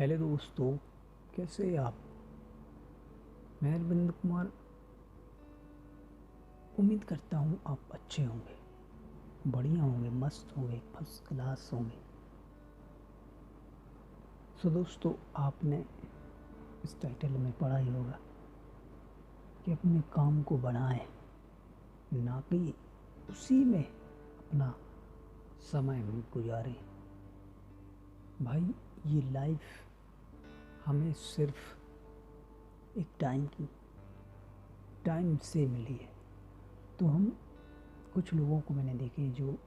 Hello दोस्तों, कैसे हैं आप। मैं अरविंद कुमार उम्मीद करता हूँ आप अच्छे होंगे, बढ़िया होंगे, मस्त होंगे, फर्स्ट क्लास होंगे। दोस्तों, आपने इस टाइटल में पढ़ा ही होगा कि अपने काम को बढ़ाएं, ना कि उसी में अपना समय गुजारें। भाई, ये लाइफ हमें सिर्फ एक टाइम से मिली है। तो हम कुछ लोगों को मैंने देखे जो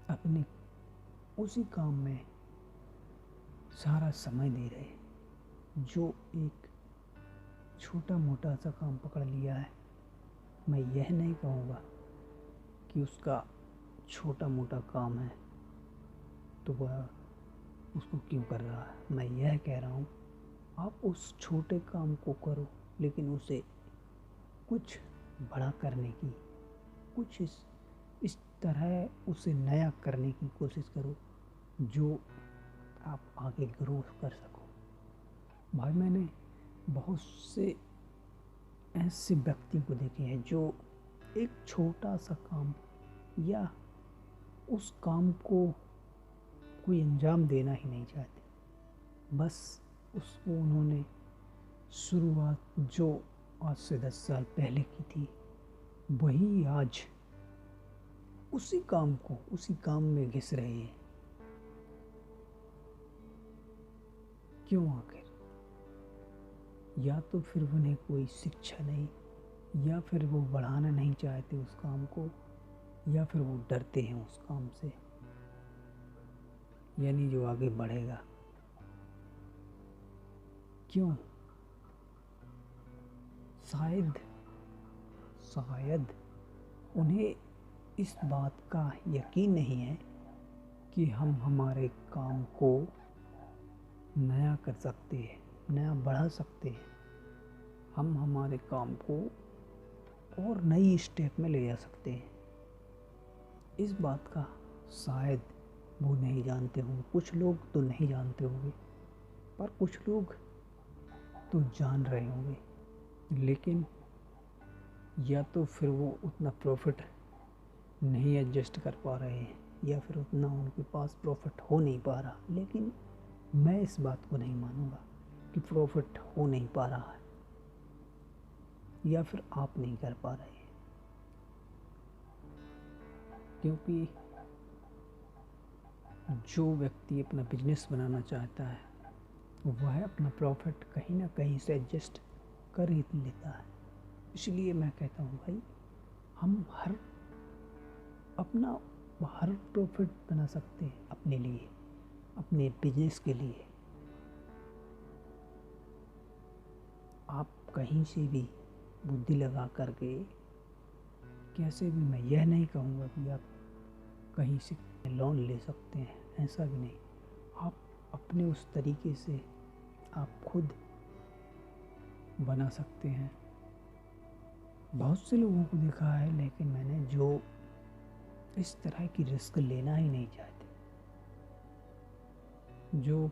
अपने उसी काम में सारा समय दे रहे हैं। जो एक छोटा मोटा सा काम पकड़ लिया है, मैं यह नहीं कहूँगा कि उसका छोटा मोटा काम है तो वह उसको क्यों कर रहा है। मैं यह कह रहा हूँ, आप उस छोटे काम को करो, लेकिन उसे कुछ बड़ा करने की, कुछ इस तरह उसे नया करने की कोशिश करो जो आप आगे ग्रो कर सको। भाई, मैंने बहुत से ऐसे व्यक्ति को देखे हैं जो एक छोटा सा काम या उस काम को कोई अंजाम देना ही नहीं चाहते। बस उसको उन्होंने शुरुआत जो आज से 10 साल पहले की थी, वही आज उसी काम में घिस रहे हैं। क्यों आखिर? या तो फिर उन्हें कोई शिक्षा नहीं, या फिर वो बढ़ाना नहीं चाहते उस काम को, या फिर वो डरते हैं उस काम से, यानी जो आगे बढ़ेगा। क्यों? शायद उन्हें इस बात का यकीन नहीं है कि हम हमारे काम को नया कर सकते हैं, नया बढ़ा सकते हैं। हम हमारे काम को और नई स्टेप में ले जा सकते हैं। इस बात का शायद वो नहीं जानते होंगे। कुछ लोग तो नहीं जानते होंगे, पर कुछ लोग तो जान रहे होंगे। लेकिन या तो फिर वो उतना प्रॉफिट नहीं एडजस्ट कर पा रहे हैं, या फिर उतना उनके पास प्रॉफिट हो नहीं पा रहा। लेकिन मैं इस बात को नहीं मानूंगा कि प्रॉफिट हो नहीं पा रहा है, या फिर आप नहीं कर पा रहे हैं। क्योंकि जो व्यक्ति अपना बिजनेस बनाना चाहता है, वह अपना प्रॉफिट कहीं ना कहीं से एडजस्ट कर ही लेता है। इसलिए मैं कहता हूँ भाई, हम हर प्रॉफिट बना सकते हैं अपने लिए, अपने बिजनेस के लिए। आप कहीं से भी बुद्धि लगा करके, कैसे भी, मैं यह नहीं कहूँगा कि आप कहीं से लोन ले सकते हैं, ऐसा भी नहीं। आप अपने उस तरीके से आप खुद बना सकते हैं। बहुत से लोगों को देखा है, लेकिन मैंने जो इस तरह की रिस्क लेना ही नहीं चाहते, जो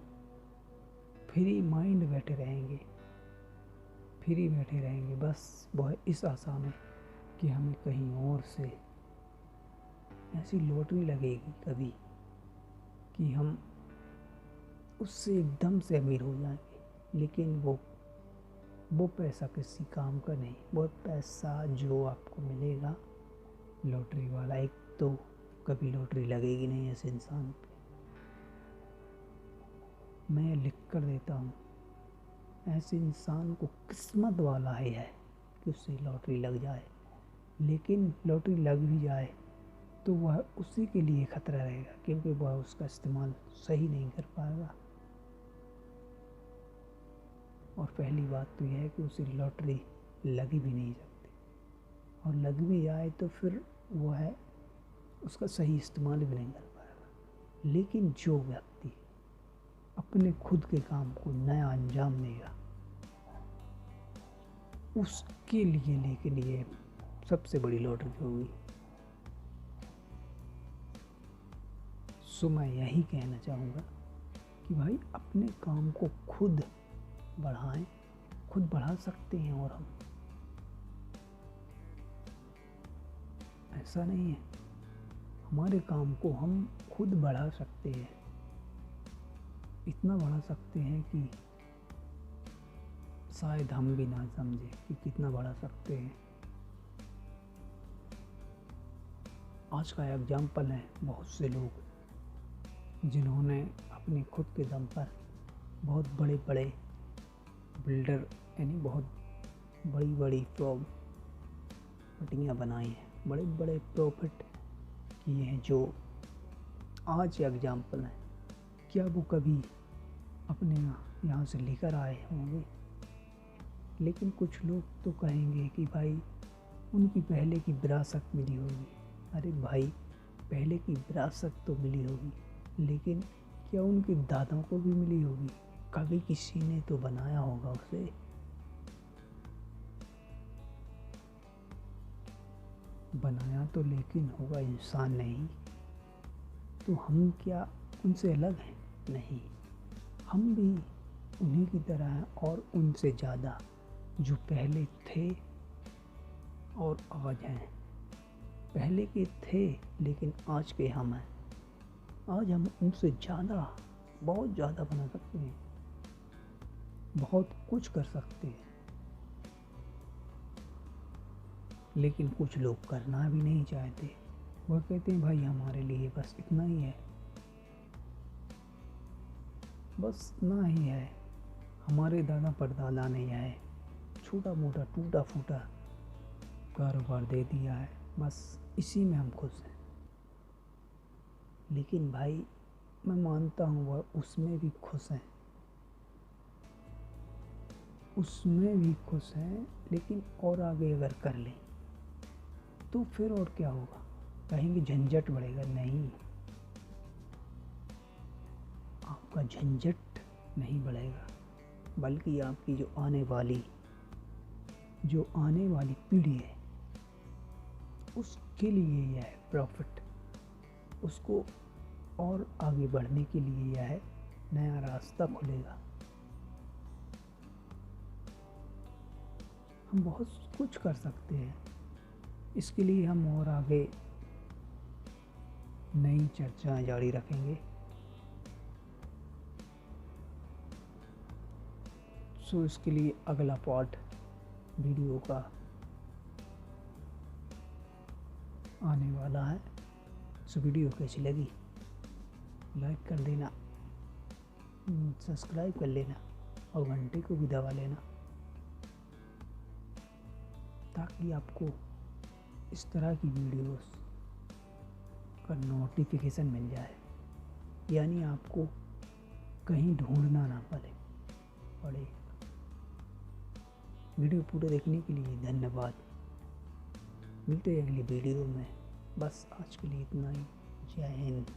फ्री माइंड बैठे रहेंगे, बस वह इस आशा में कि हमें कहीं और से ऐसी लॉटरी लगेगी कभी कि हम उससे एकदम से अमीर हो जाएंगे। लेकिन वो पैसा किसी काम का नहीं। वो पैसा जो आपको मिलेगा लॉटरी वाला, एक तो कभी लॉटरी लगेगी नहीं ऐसे इंसान पे। मैं लिख कर देता हूँ, ऐसे इंसान को किस्मत वाला ही है कि उससे लॉटरी लग जाए। लेकिन लॉटरी लग भी जाए तो वह उसी के लिए खतरा रहेगा, क्योंकि वह उसका इस्तेमाल सही नहीं कर पाएगा। और पहली बात तो यह है कि उसे लॉटरी लगी भी नहीं सकती, और लग भी जाए तो फिर वह उसका सही इस्तेमाल भी नहीं कर पाएगा। लेकिन जो व्यक्ति अपने खुद के काम को नया अंजाम देगा, उसके लिए लेकिन ये सबसे बड़ी लॉटरी होगी। सो मैं यही कहना चाहूँगा कि भाई अपने काम को खुद बढ़ाएं, खुद बढ़ा सकते हैं। और हम ऐसा नहीं है, हमारे काम को हम खुद बढ़ा सकते हैं, इतना बढ़ा सकते हैं कि शायद हम भी ना समझे कि कितना बढ़ा सकते हैं। आज का एग्जाम्पल है बहुत से लोग जिन्होंने अपने खुद के दम पर बहुत बड़े बड़े बिल्डर यानी बहुत बड़ी बड़ी प्रॉपर्टियाँ बनाई हैं, बड़े बड़े प्रॉफिट किए हैं, जो आज एग्जाम्पल हैं। क्या वो कभी अपने यहाँ से लेकर आए होंगे? लेकिन कुछ लोग तो कहेंगे कि भाई उनकी पहले की विरासत मिली होगी। अरे भाई, पहले की विरासत तो मिली होगी, लेकिन क्या उनके दादाओं को भी मिली होगी? कभी किसी ने तो बनाया होगा उसे। बनाया तो लेकिन होगा इंसान नहीं। तो हम क्या उनसे अलग हैं? नहीं, हम भी उन्हीं की तरह हैं और उनसे ज़्यादा, जो पहले थे और आज हैं। पहले के थे लेकिन आज के हम हैं। आज हम उनसे ज़्यादा, बहुत ज़्यादा बना सकते हैं, बहुत कुछ कर सकते हैं। लेकिन कुछ लोग करना भी नहीं चाहते। वो कहते हैं भाई हमारे लिए बस इतना ही है, बस इतना ही है। हमारे दादा परदादा ने यह छोटा मोटा टूटा फूटा कारोबार दे दिया है, बस इसी में हम खुश हैं। लेकिन भाई मैं मानता हूँ वह उसमें भी खुश हैं, उसमें भी खुश हैं, लेकिन और आगे अगर कर लें तो फिर और क्या होगा? कहेंगे झंझट बढ़ेगा। नहीं, आपका झंझट नहीं बढ़ेगा, बल्कि आपकी जो आने वाली पीढ़ी है उसके लिए यह है प्रॉफिट, उसको और आगे बढ़ने के लिए यह है नया रास्ता खुलेगा। हम बहुत कुछ कर सकते हैं, इसके लिए हम और आगे नई चर्चाएं जारी रखेंगे। सो इसके लिए अगला पार्ट वीडियो का आने वाला है। सो वीडियो कैसी लगी लाइक कर देना, सब्सक्राइब कर लेना और घंटे को भी दबा लेना, ताकि आपको इस तरह की वीडियोस का नोटिफिकेशन मिल जाए, यानी आपको कहीं ढूंढना ना पड़े। वीडियो पूरा देखने के लिए धन्यवाद। मिलते हैं अगली वीडियो में। बस आज के लिए इतना ही। जय हिंद।